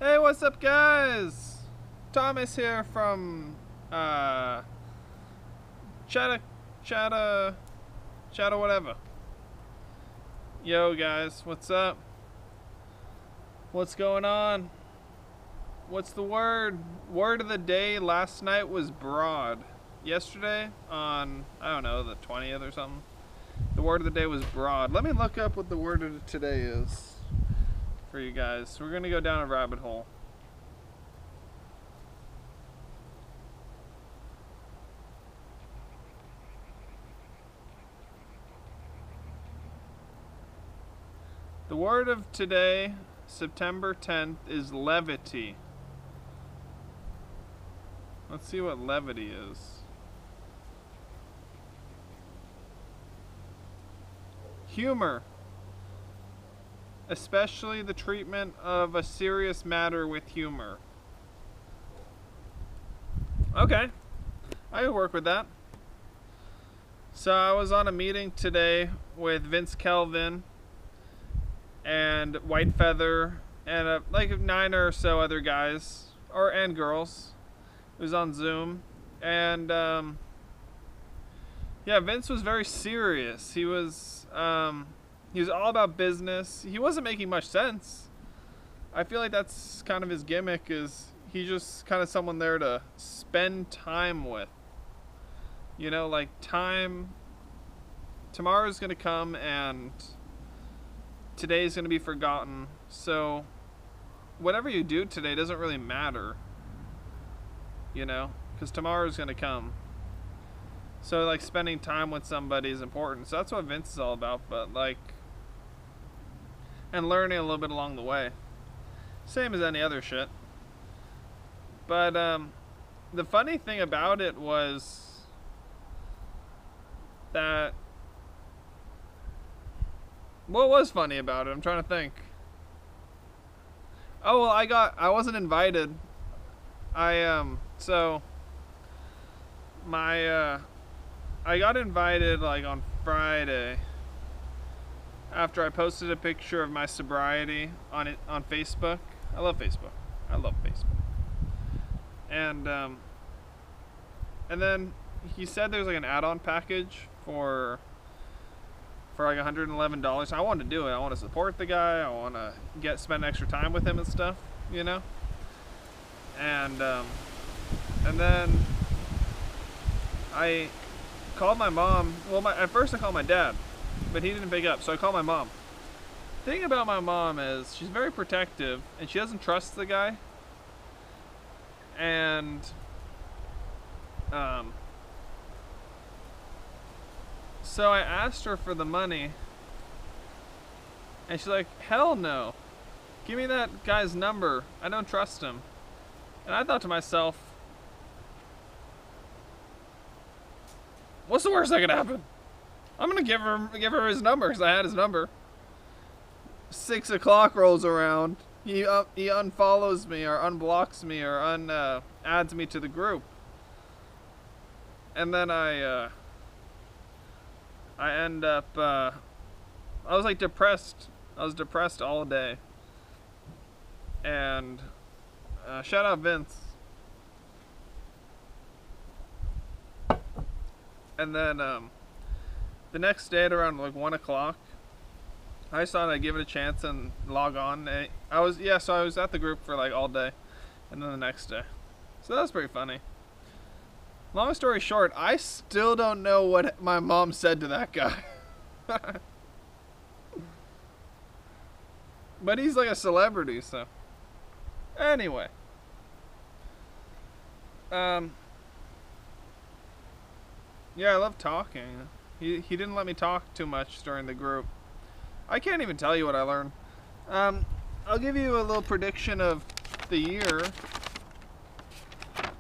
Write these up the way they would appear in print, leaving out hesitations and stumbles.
Hey, what's up, guys? Thomas here from Chatta Chatta Chatta whatever. Yo, guys, what's up? What's going on? What's the word? Word of the day last night was broad. Yesterday on, I don't know, the 20th or something. The word of the day was broad. Let me look up what the word of today is for you guys. We're gonna go down a rabbit hole. The word of today, September 10th, is levity. Let's see what levity is. Humor, especially the treatment of a serious matter with humor. Okay, I can work with that. So I was on a meeting today with Vince Kelvin and White Feather and like 9 or so other guys and girls. It was on Zoom, and yeah, Vince was very serious. He was all about business. He wasn't making much sense. I feel like that's kind of his gimmick, is he's just kind of someone there to spend time with. You know, like tomorrow's gonna come and today's gonna be forgotten. So whatever you do today doesn't really matter, you know, because tomorrow's gonna come. So like spending time with somebody is important. So that's what Vince is all about, but like, and learning a little bit along the way. Same as any other shit. But the funny thing about it was that, what was funny about it? I'm trying to think. Oh, well, I wasn't invited. I got invited like on Friday after I posted a picture of my sobriety on Facebook. I love Facebook. And then he said there's like an add-on package for like $111. I wanted to do it. I want to support the guy. I want to spend extra time with him and stuff, you know. And then I called my mom. Well, at first I called my dad, but he didn't pick up, so I called my mom. The thing about my mom is she's very protective, and she doesn't trust the guy. And so I asked her for the money, and she's like, hell no. Give me that guy's number. I don't trust him. And I thought to myself, what's the worst that could happen? I'm gonna give her his number, because I had his number. 6 o'clock rolls around. He unfollows me or unblocks me or adds me to the group. And then I end up, I was like depressed. I was depressed all day. And shout out Vince. And then the next day at around like 1 o'clock, I just thought I'd give it a chance and log on. I was at the group for like all day, and then the next day. So that was pretty funny. Long story short, I still don't know what my mom said to that guy. But he's like a celebrity, so. Anyway. Yeah, I love talking. He didn't let me talk too much during the group. I can't even tell you what I learned. I'll give you a little prediction of the year.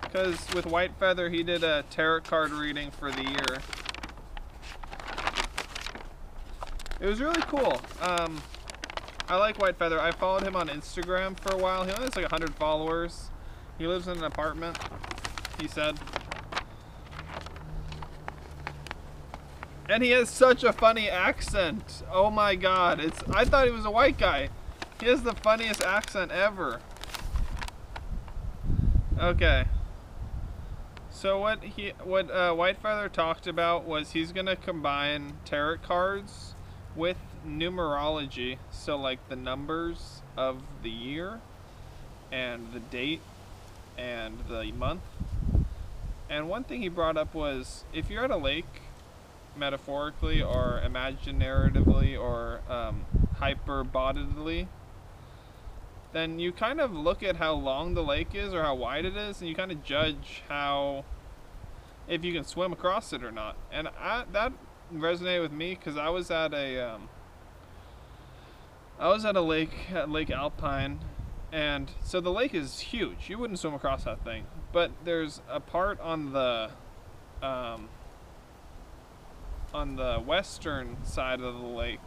Because with White Feather, he did a tarot card reading for the year. It was really cool. I like White Feather. I followed him on Instagram for a while. He only has like 100 followers. He lives in an apartment, he said. And he has such a funny accent. Oh my god. I thought he was a white guy. He has the funniest accent ever. Okay. So what Whitefeather talked about was he's gonna combine tarot cards with numerology. So like the numbers of the year and the date and the month. And one thing he brought up was if you're at a lake, metaphorically or imaginatively or hyperbodically, then you kind of look at how long the lake is or how wide it is, and you kind of judge if you can swim across it or not. And that resonated with me because I was at a lake at Lake Alpine, and so the lake is huge. You wouldn't swim across that thing, but there's a part on the western side of the lake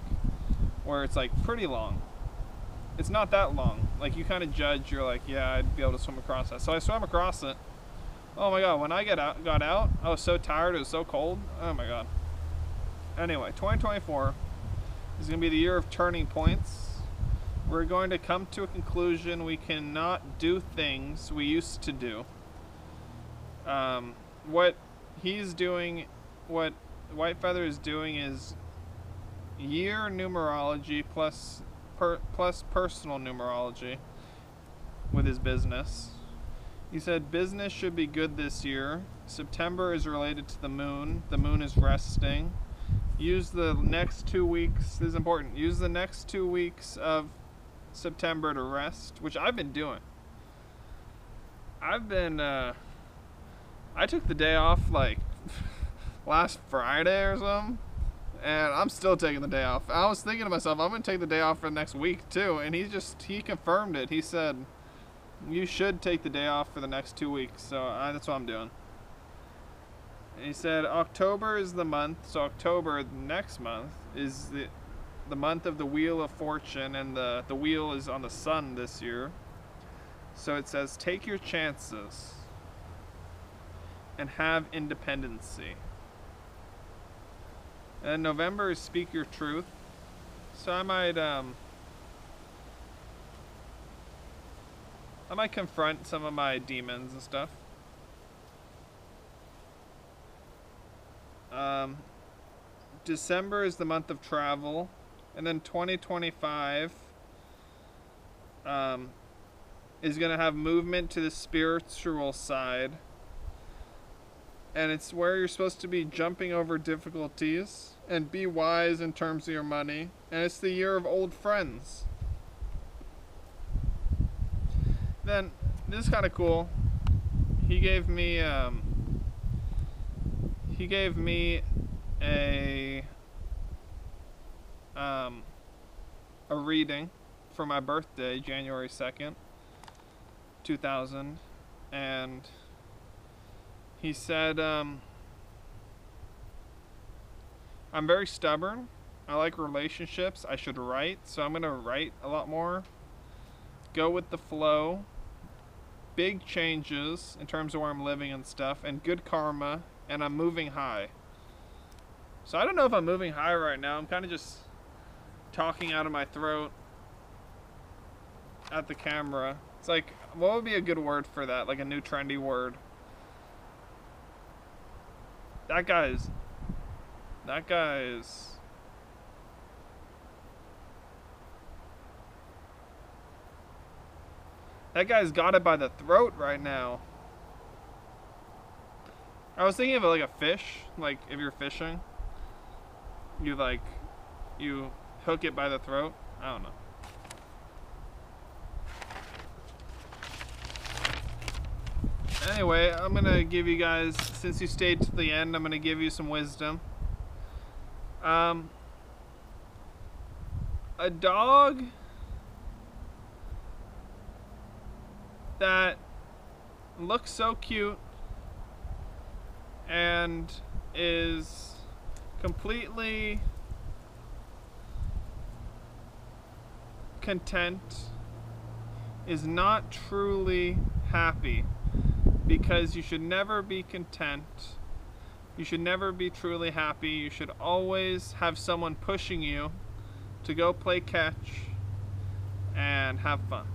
where it's like pretty long. It's not that long. Like you kind of judge. You're like, yeah, I'd be able to swim across that. So I swam across it. Oh my god! When I got out, I was so tired. It was so cold. Oh my god. Anyway, 2024 is going to be the year of turning points. We're going to come to a conclusion. We cannot do things we used to do. What he's doing, what Whitefeather is doing, is year numerology plus personal numerology with his business. He said business should be good this year. September is related to the moon. The moon is resting. Use the next 2 weeks, this is important, use the next 2 weeks of September to rest, which I've been doing. I took the day off like last Friday or something, and I'm still taking the day off. I was thinking to myself, I'm going to take the day off for the next week too, and he confirmed it. He said, you should take the day off for the next 2 weeks, so that's what I'm doing. And he said October is the month, so October, next month, is the month of the Wheel of Fortune, and the wheel is on the sun this year. So it says, take your chances and have independency. And November is speak your truth. So I might confront some of my demons and stuff. December is the month of travel, and then 2025 is going to have movement to the spiritual side, and it's where you're supposed to be jumping over difficulties and be wise in terms of your money, and it's the year of old friends. Then this is kind of cool. He gave me a reading for my birthday, January 2nd, 2000, and he said, I'm very stubborn. I like relationships. I should write, so I'm gonna write a lot more. Go with the flow. Big changes in terms of where I'm living and stuff, and good karma, and I'm moving high. So I don't know if I'm moving high right now. I'm kind of just talking out of my throat at the camera. It's like, what would be a good word for that? Like a new trendy word. That guy's got it by the throat right now. I was thinking of it like a fish. Like if you're fishing, you hook it by the throat. I don't know. Anyway, I'm gonna give you guys, since you stayed to the end, I'm gonna give you some wisdom. A dog that looks so cute and is completely content is not truly happy, because you should never be content. You should never be truly happy. You should always have someone pushing you to go play catch and have fun.